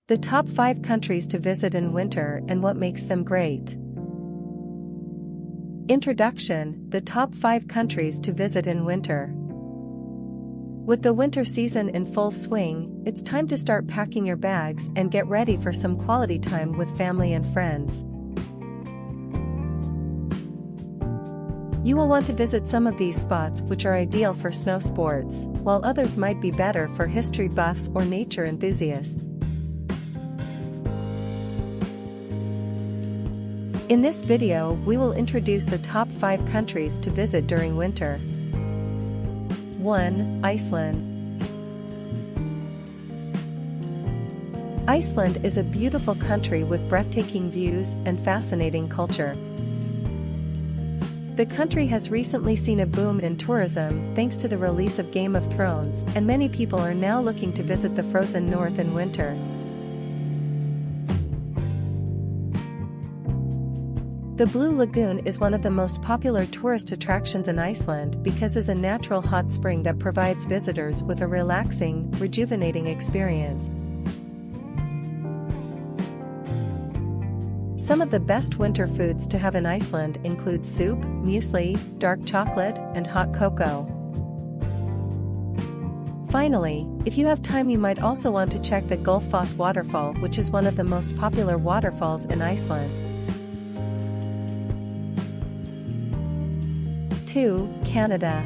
The top 5 countries to visit in winter and what makes them great. Introduction: the top 5 countries to visit in winter. With the winter season in full swing, it's time to start packing your bags and get ready for some quality time with family and friends. You will want to visit some of these spots, which are ideal for snow sports, while others might be better for history buffs or nature enthusiasts. In this video, we will introduce the top 5 countries to visit during winter. 1. Iceland. Iceland is a beautiful country with breathtaking views and fascinating culture. The country has recently seen a boom in tourism thanks to the release of Game of Thrones, and many people are now looking to visit the frozen north in winter. The Blue Lagoon is one of the most popular tourist attractions in Iceland because it's a natural hot spring that provides visitors with a relaxing, rejuvenating experience. Some of the best winter foods to have in Iceland include soup, muesli, dark chocolate, and hot cocoa. Finally, if you have time, you might also want to check the Gullfoss waterfall, which is one of the most popular waterfalls in Iceland. 2. Canada.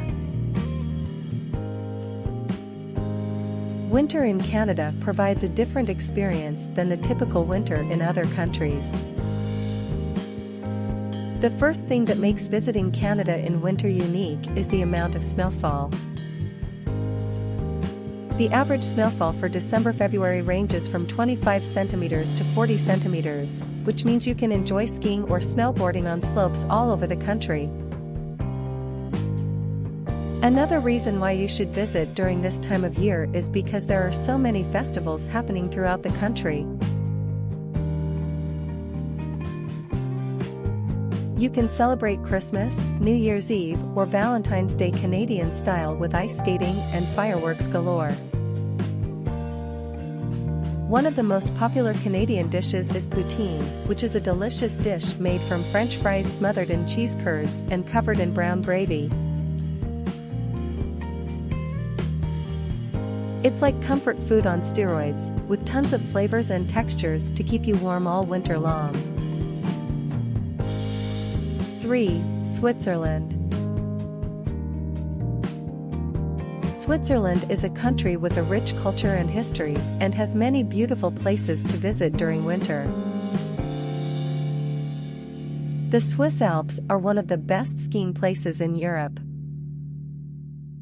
Winter in Canada provides a different experience than the typical winter in other countries. The first thing that makes visiting Canada in winter unique is the amount of snowfall. The average snowfall for December-February ranges from 25 centimeters to 40 centimeters, which means you can enjoy skiing or snowboarding on slopes all over the country. Another reason why you should visit during this time of year is because there are so many festivals happening throughout the country. You can celebrate Christmas, New Year's Eve, or Valentine's Day Canadian style with ice skating and fireworks galore. One of the most popular Canadian dishes is poutine, which is a delicious dish made from French fries smothered in cheese curds and covered in brown gravy. It's like comfort food on steroids, with tons of flavors and textures to keep you warm all winter long. 3. Switzerland. Switzerland is a country with a rich culture and history, and has many beautiful places to visit during winter. The Swiss Alps are one of the best skiing places in Europe.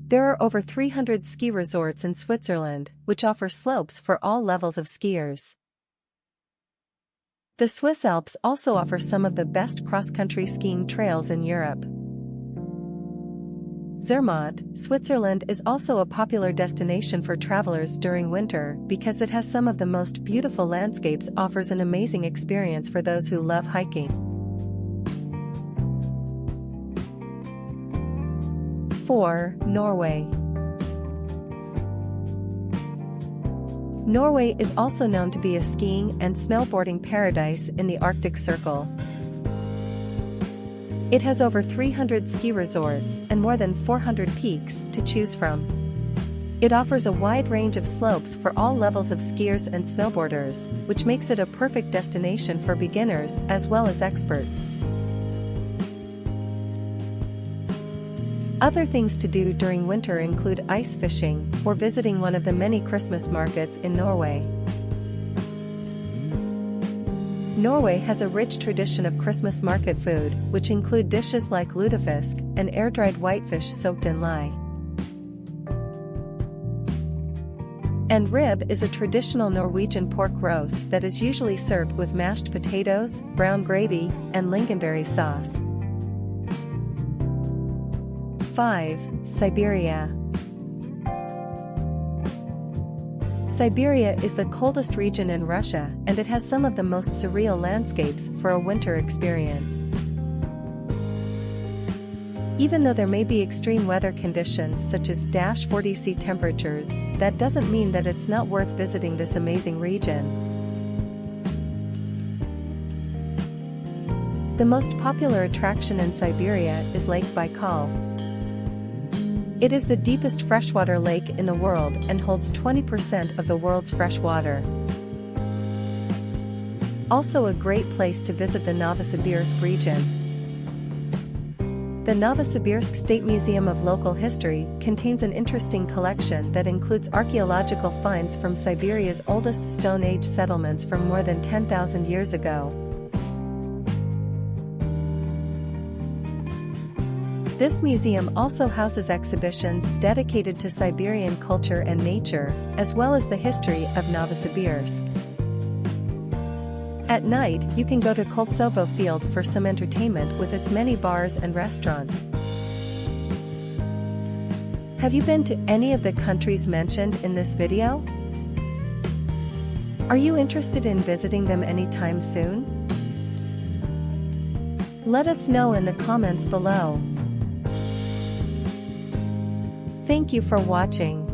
There are over 300 ski resorts in Switzerland, which offer slopes for all levels of skiers. The Swiss Alps also offer some of the best cross-country skiing trails in Europe. Zermatt, Switzerland is also a popular destination for travelers during winter because it has some of the most beautiful landscapes, offers an amazing experience for those who love hiking. 4. Norway. Norway is also known to be a skiing and snowboarding paradise in the Arctic Circle. It has over 300 ski resorts and more than 400 peaks to choose from. It offers a wide range of slopes for all levels of skiers and snowboarders, which makes it a perfect destination for beginners as well as experts. Other things to do during winter include ice fishing or visiting one of the many Christmas markets in Norway. Norway has a rich tradition of Christmas market food, which include dishes like lutefisk, an air-dried whitefish soaked in lye. And rib is a traditional Norwegian pork roast that is usually served with mashed potatoes, brown gravy, and lingonberry sauce. 5. Siberia. Siberia is the coldest region in Russia, and it has some of the most surreal landscapes for a winter experience. Even though there may be extreme weather conditions such as -40°C temperatures, that doesn't mean that it's not worth visiting this amazing region. The most popular attraction in Siberia is Lake Baikal. It is the deepest freshwater lake in the world and holds 20% of the world's fresh water. Also a great place to visit the Novosibirsk region. The Novosibirsk State Museum of Local History contains an interesting collection that includes archaeological finds from Siberia's oldest Stone Age settlements from more than 10,000 years ago. This museum also houses exhibitions dedicated to Siberian culture and nature, as well as the history of Novosibirsk. At night, you can go to Koltsovo Field for some entertainment with its many bars and restaurants. Have you been to any of the countries mentioned in this video? Are you interested in visiting them anytime soon? Let us know in the comments below. Thank you for watching.